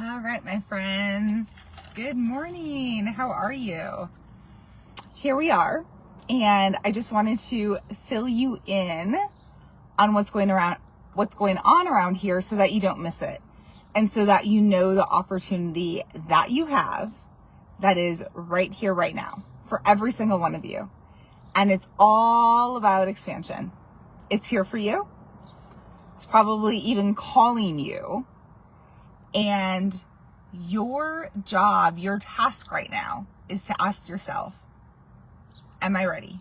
All right, my friends. Good morning. How are you? Here we are, and I just wanted to fill you in on what's going on around here so that you don't miss it. And so that you know the opportunity that you have that is right here, right now, for every single one of you. And it's all about expansion. It's here for you. It's probably even calling you. And your job, your task right now is to ask yourself, am I ready?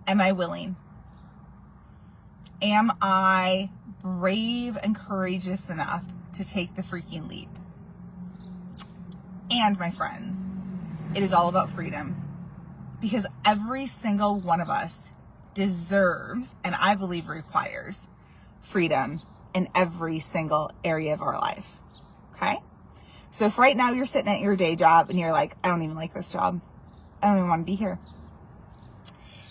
Am I willing? Am I brave and courageous enough to take the freaking leap? And my friends, it is all about freedom, because every single one of us deserves, and I believe requires, freedom in every single area of our life. Okay? So if right now you're sitting at your day job and you're like, I don't even like this job, I don't even want to be here.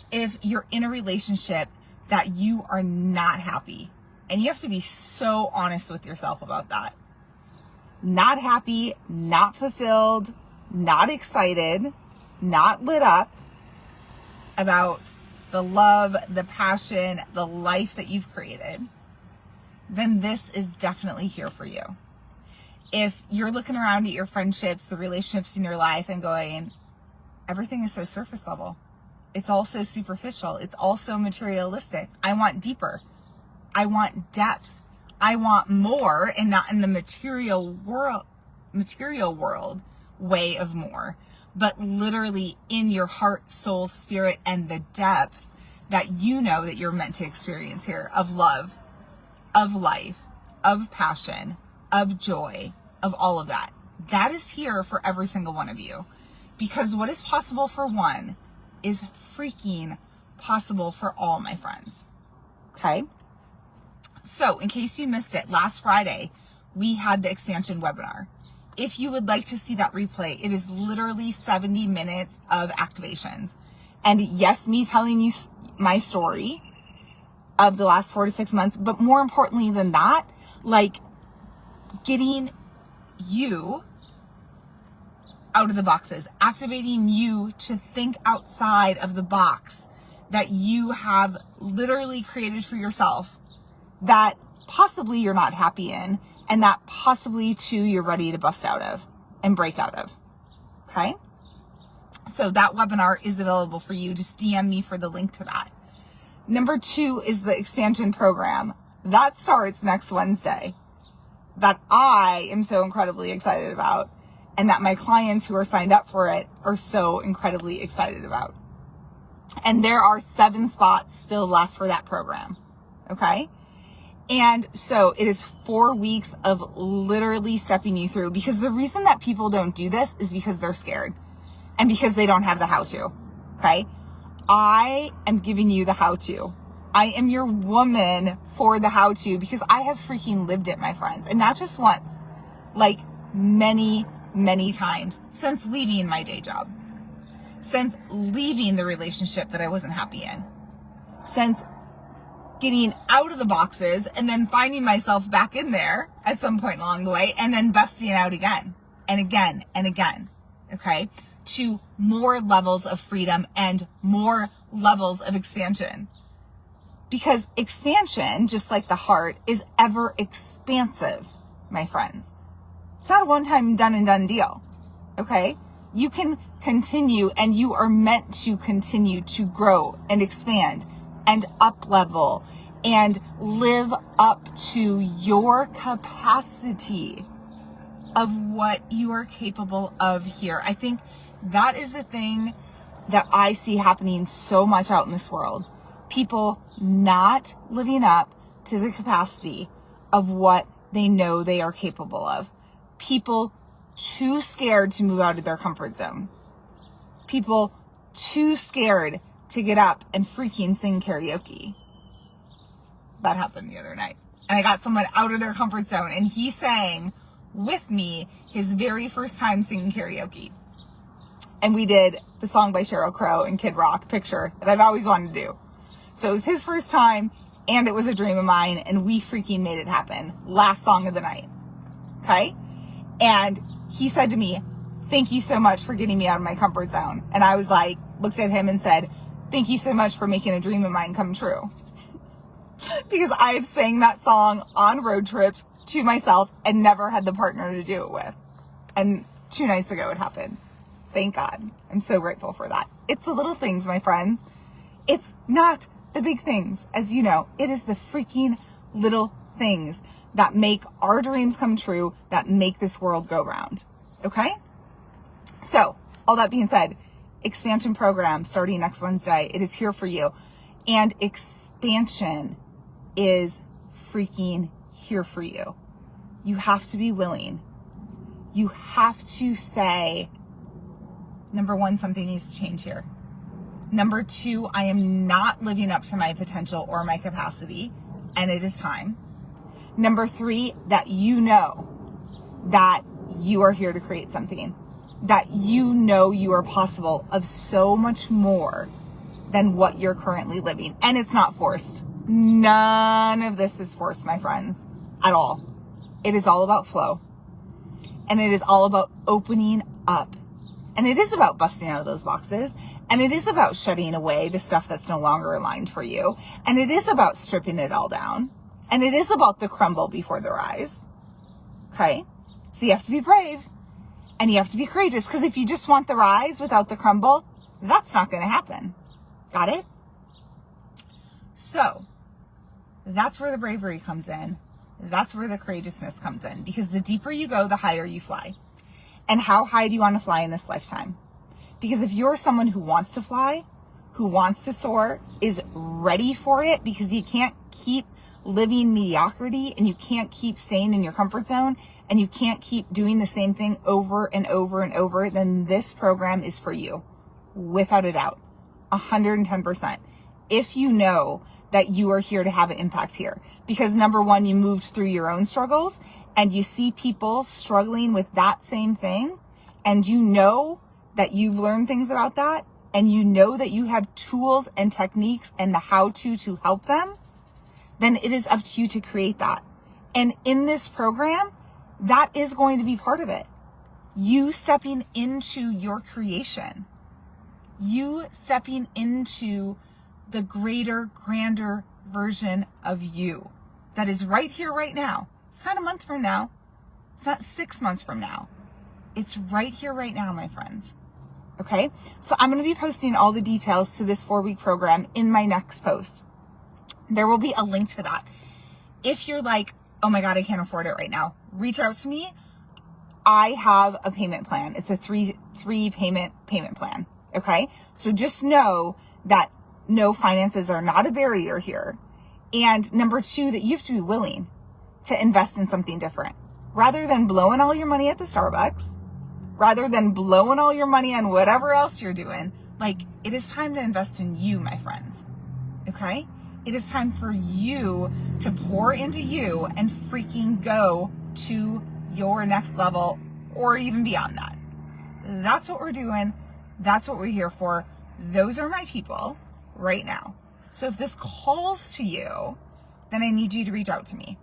If you're in a relationship that you are not happy, and you have to be so honest with yourself about that. Not happy, not fulfilled, not excited, not lit up about the love, the passion, the life that you've created, then this is definitely here for you. If you're looking around at your friendships, the relationships in your life and going, everything is so surface level. It's all so superficial. It's all so materialistic. I want deeper. I want depth. I want more, and not in the material world way of more, but literally in your heart, soul, spirit, and the depth that you know that you're meant to experience here of love, of life, of passion, of joy, of all of that. That is here for every single one of you, because what is possible for one is freaking possible for all, my friends. Okay? So in case you missed it, last Friday, we had the expansion webinar. If you would like to see that replay, it is literally 70 minutes of activations. And yes, me telling you my story of the last 4 to 6 months, but more importantly than that, like getting you out of the boxes, activating you to think outside of the box that you have literally created for yourself, that possibly you're not happy in, and that possibly too you're ready to bust out of and break out of. Okay? So that webinar is available for you. Just DM me for the link to that. Number 2 is the expansion program. That starts next Wednesday, that I am so incredibly excited about, and that my clients who are signed up for it are so incredibly excited about. And there are 7 spots still left for that program. Okay? And so it is 4 weeks of literally stepping you through, because the reason that people don't do this is because they're scared and because they don't have the how-to. Okay? I am giving you the how-to. I am your woman for the how-to, because I have freaking lived it, my friends. And not just once, like many, many times since leaving my day job, since leaving the relationship that I wasn't happy in, since getting out of the boxes and then finding myself back in there at some point along the way, and then busting out again and again and again. Okay? To more levels of freedom and more levels of expansion. Because expansion, just like the heart, is ever expansive, my friends. It's not a one-time done and done deal. Okay? You can continue, and you are meant to continue to grow and expand and up level and live up to your capacity of what you are capable of here. I think that is the thing that I see happening so much out in this world. People not living up to the capacity of what they know they are capable of. People too scared to move out of their comfort zone. People too scared to get up and freaking sing karaoke. That happened the other night. And I got someone out of their comfort zone, and he sang with me his very first time singing karaoke. And we did the song by Sheryl Crow and Kid Rock, Picture, that I've always wanted to do. So it was his first time, and it was a dream of mine, and we freaking made it happen. Last song of the night. Okay? And he said to me, thank you so much for getting me out of my comfort zone. And I was like, looked at him and said, thank you so much for making a dream of mine come true. Because I've sang that song on road trips to myself and never had the partner to do it with. And 2 nights ago it happened. Thank God. I'm so grateful for that. It's the little things, my friends. It's not the big things. As you know, it is the freaking little things that make our dreams come true, that make this world go round. Okay? So, all that being said, expansion program starting next Wednesday. It is here for you. And expansion is freaking here for you. You have to be willing. You have to say, number 1, something needs to change here. Number 2, I am not living up to my potential or my capacity, and it is time. Number 3, that you know that you are here to create something, that you know you are possible of so much more than what you're currently living. And it's not forced. None of this is forced, my friends, at all. It is all about flow. And it is all about opening up. And it is about busting out of those boxes. And it is about shutting away the stuff that's no longer aligned for you. And it is about stripping it all down. And it is about the crumble before the rise. Okay? So you have to be brave. And you have to be courageous. Because if you just want the rise without the crumble, that's not going to happen. Got it? So, that's where the bravery comes in. That's where the courageousness comes in. Because the deeper you go, the higher you fly. And how high do you want to fly in this lifetime? Because if you're someone who wants to fly, who wants to soar, is ready for it, because you can't keep living mediocrity and you can't keep staying in your comfort zone and you can't keep doing the same thing over and over and over, then this program is for you. Without a doubt. 110%. If you know that you are here to have an impact here. Because number 1, you moved through your own struggles and you see people struggling with that same thing, and you know that you've learned things about that, and you know that you have tools and techniques and the how-to help them, then it is up to you to create that. And in this program, that is going to be part of it. You stepping into your creation. You stepping into the greater, grander version of you that is right here, right now. It's not a month from now. It's not 6 months from now. It's right here, right now, my friends. Okay? So I'm going to be posting all the details to this 4-week program in my next post. There will be a link to that. If you're like, oh my God, I can't afford it right now, reach out to me. I have a payment plan. It's a three payment plan. Okay? So just know that no, finances are not a barrier here. And number 2, that you have to be willing to invest in something different. Rather than blowing all your money at the Starbucks, rather than blowing all your money on whatever else you're doing, like, it is time to invest in you, my friends. Okay? It is time for you to pour into you and freaking go to your next level or even beyond that. That's what we're doing. That's what we're here for. Those are my people right now. So if this calls to you, then I need you to reach out to me.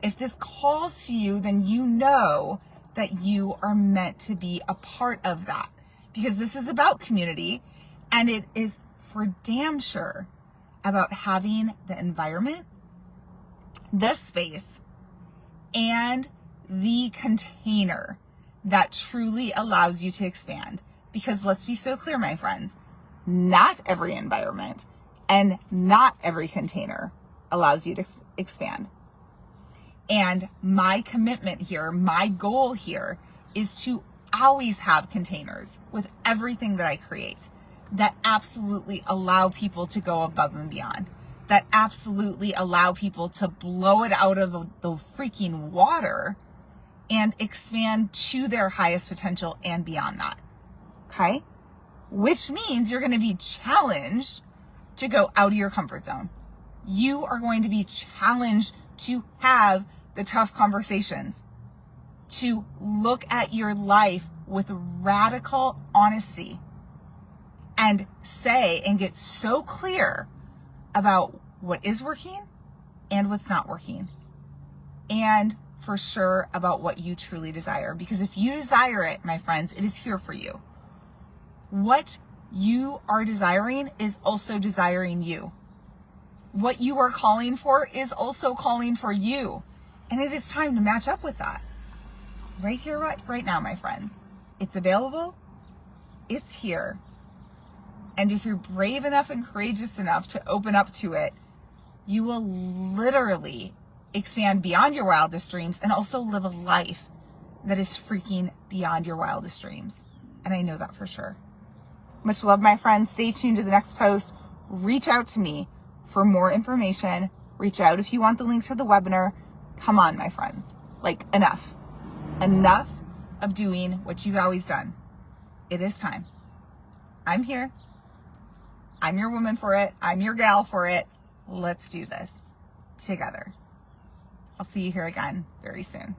If this calls to you, then you know that you are meant to be a part of that, because this is about community, and it is for damn sure about having the environment, the space, and the container that truly allows you to expand. Because let's be so clear, my friends, not every environment and not every container allows you to expand. And my commitment here, my goal here, is to always have containers with everything that I create that absolutely allow people to go above and beyond, that absolutely allow people to blow it out of the freaking water and expand to their highest potential and beyond that. Okay? Which means you're going to be challenged to go out of your comfort zone. You are going to be challenged to have the tough conversations, to look at your life with radical honesty and say and get so clear about what is working and what's not working. And for sure about what you truly desire. Because if you desire it, my friends, it is here for you. What you are desiring is also desiring you. What you are calling for is also calling for you. And it is time to match up with that. Right here, right now, my friends. It's available. It's here. And if you're brave enough and courageous enough to open up to it, you will literally expand beyond your wildest dreams and also live a life that is freaking beyond your wildest dreams. And I know that for sure. Much love, my friends. Stay tuned to the next post. Reach out to me for more information. Reach out if you want the link to the webinar. Come on, my friends. Like, enough. Enough of doing what you've always done. It is time. I'm here. I'm your woman for it. I'm your gal for it. Let's do this together. I'll see you here again very soon.